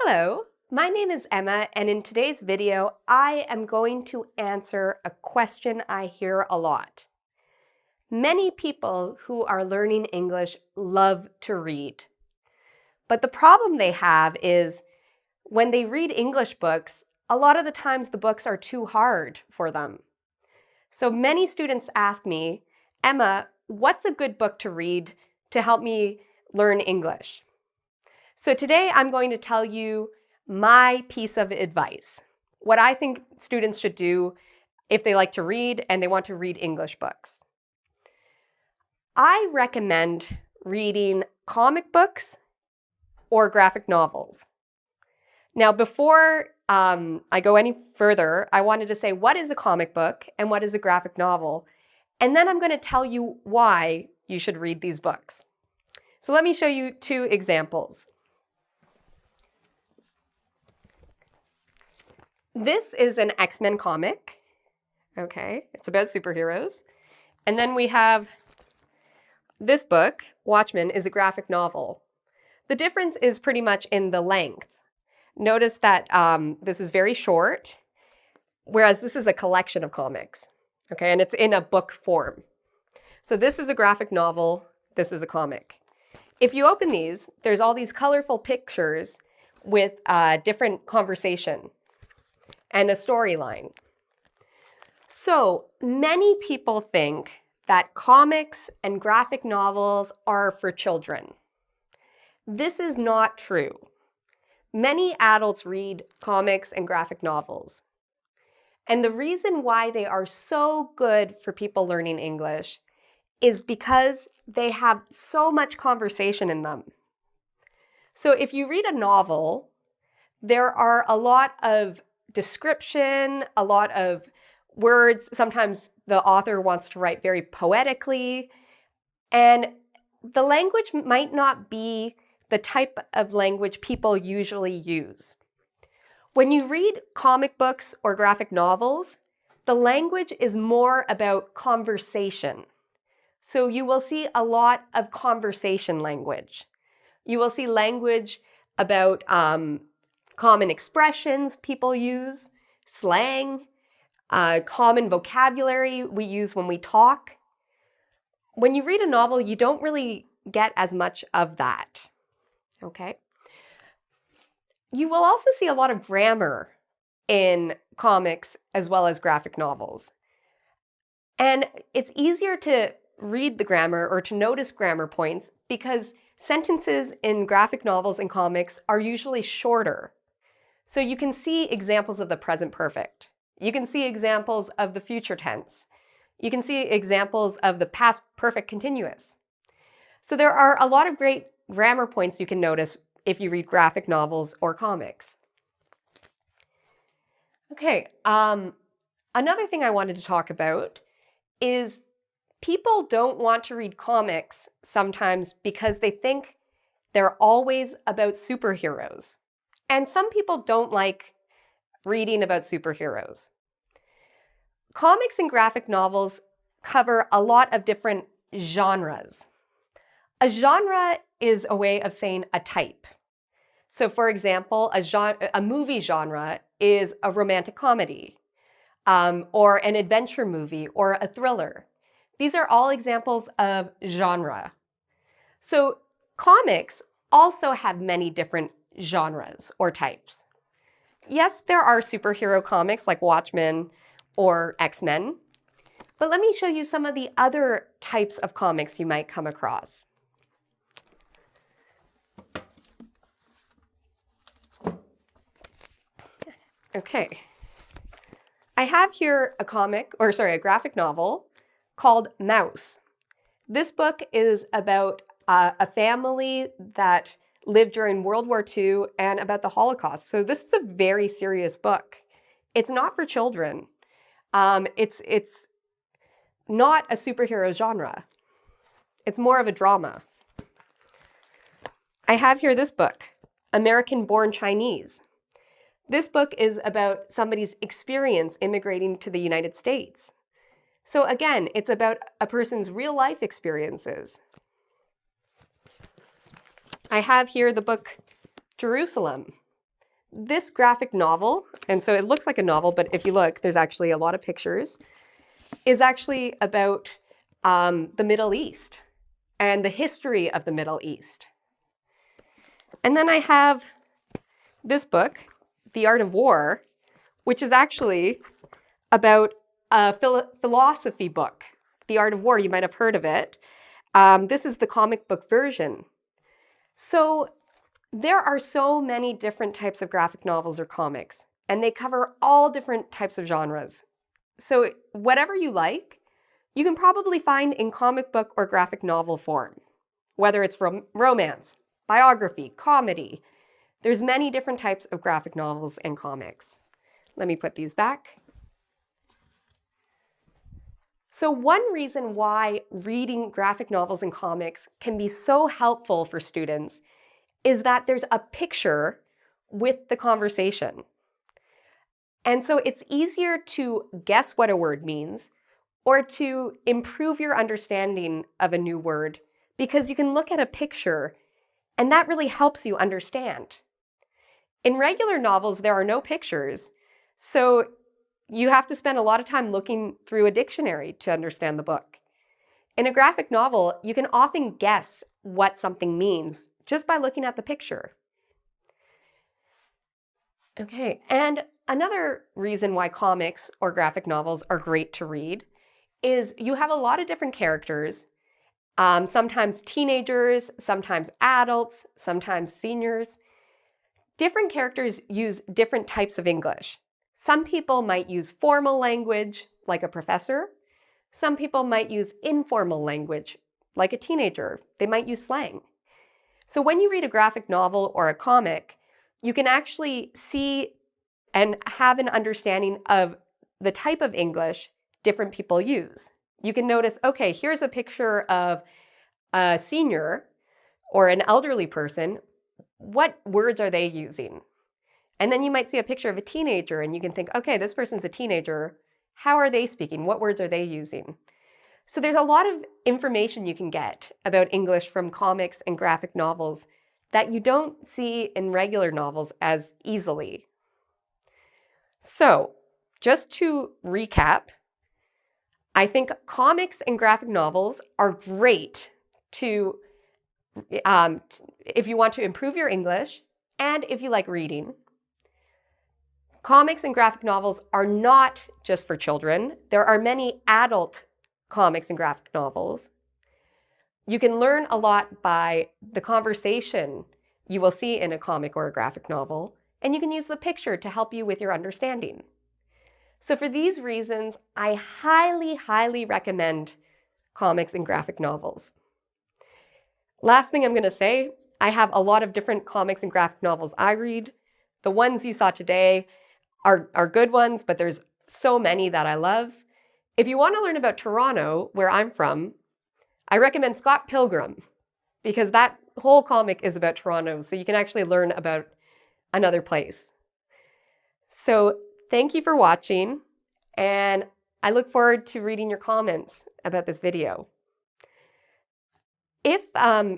Hello, my name is Emma, and in today's video, I am going to answer a question I hear a lot. Many people who are learning English love to read, but the problem they have is when they read English books, a lot of the times the books are too hard for them. So many students ask me, Emma, what's a good book to read to help me learn English? So today I'm going to tell you my piece of advice, what I think students should do if they like to read and they want to read English books. I recommend reading comic books or graphic novels. Now, before I go any further, I wanted to say what is a comic book and what is a graphic novel, and then I'm going to tell you why you should read these books. So let me show you two examples. This is an X-Men comic. Okay, it's about superheroes. And then we have this book, Watchmen, is a graphic novel. The difference is pretty much in the length. Notice that this is very short, whereas this is a collection of comics. Okay, and it's in a book form. So this is a graphic novel, this is a comic. If you open these, there's all these colorful pictures with different conversation and a storyline. So many people think that comics and graphic novels are for children. This is not true. Many adults read comics and graphic novels. And the reason why they are so good for people learning English is because they have so much conversation in them. So if you read a novel, there are a lot of description, a lot of words. Sometimes the author wants to write very poetically, and the language might not be the type of language people usually use. When you read comic books or graphic novels, the language is more about conversation. So you will see a lot of conversation language. You will see language about common expressions people use, slang, common vocabulary we use when we talk. When you read a novel, you don't really get as much of that. Okay? You will also see a lot of grammar in comics as well as graphic novels. And it's easier to read the grammar or to notice grammar points because sentences in graphic novels and comics are usually shorter. So you can see examples of the present perfect. You can see examples of the future tense. You can see examples of the past perfect continuous. So there are a lot of great grammar points you can notice if you read graphic novels or comics. Okay, another thing I wanted to talk about is people don't want to read comics sometimes because they think they're always about superheroes. And some people don't like reading about superheroes. Comics and graphic novels cover a lot of different genres. A genre is a way of saying a type. So for example, a movie genre is a romantic comedy, or an adventure movie, or a thriller. These are all examples of genre. So comics also have many different genres or types. Yes, there are superhero comics like Watchmen or X-Men, but let me show you some of the other types of comics you might come across. Okay, I have here a graphic novel called Maus. This book is about a family that lived during World War II and about the Holocaust. So this is a very serious book. It's not for children. It's not a superhero genre. It's more of a drama. I have here this book, American Born Chinese. This book is about somebody's experience immigrating to the United States. So again, it's about a person's real life experiences. I have here the book Jerusalem. this graphic novel, and so it looks like a novel, but if you look, there's actually a lot of pictures, is actually about the Middle East and the history of the Middle East. And then I have this book, The Art of War, which is actually about a philosophy book. The Art of War, you might have heard of it. This is the comic book version. So there are so many different types of graphic novels or comics, and they cover all different types of genres. So whatever you like, you can probably find in comic book or graphic novel form, whether it's from romance, biography, comedy. There's many different types of graphic novels and comics. Let me put these back. So one reason why reading graphic novels and comics can be so helpful for students is that there's a picture with the conversation. And so it's easier to guess what a word means or to improve your understanding of a new word because you can look at a picture and that really helps you understand. In regular novels, there are no pictures, so you have to spend a lot of time looking through a dictionary to understand the book. In a graphic novel, you can often guess what something means just by looking at the picture. Okay, and another reason why comics or graphic novels are great to read is you have a lot of different characters, sometimes teenagers, sometimes adults, sometimes seniors. Different characters use different types of English. Some people might use formal language, like a professor. Some people might use informal language, like a teenager. They might use slang. So when you read a graphic novel or a comic, you can actually see and have an understanding of the type of English different people use. You can notice, okay, here's a picture of a senior or an elderly person. What words are they using? And then you might see a picture of a teenager and you can think, okay, this person's a teenager. How are they speaking? What words are they using? So there's a lot of information you can get about English from comics and graphic novels that you don't see in regular novels as easily. So just to recap, I think comics and graphic novels are great to, if you want to improve your English and if you like reading. Comics and graphic novels are not just for children. There are many adult comics and graphic novels. You can learn a lot by the conversation you will see in a comic or a graphic novel, and you can use the picture to help you with your understanding. So for these reasons, I highly, highly recommend comics and graphic novels. Last thing I'm going to say, I have a lot of different comics and graphic novels I read. The ones you saw today are good ones, but there's so many that I love. If you want to learn about Toronto, where I'm from, I recommend Scott Pilgrim because that whole comic is about Toronto, so you can actually learn about another place. So thank you for watching, and I look forward to reading your comments about this video. If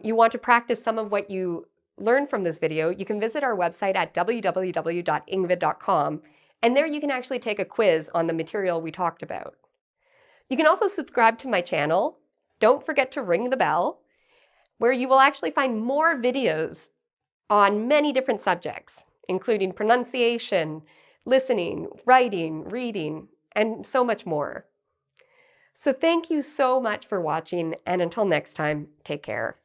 you want to practice some of what you learned from this video, you can visit our website at www.engvid.com, and there you can actually take a quiz on the material we talked about. You can also subscribe to my channel. Don't forget to ring the bell, where you will actually find more videos on many different subjects, including pronunciation, listening, writing, reading, and so much more. So thank you so much for watching, and until next time, take care.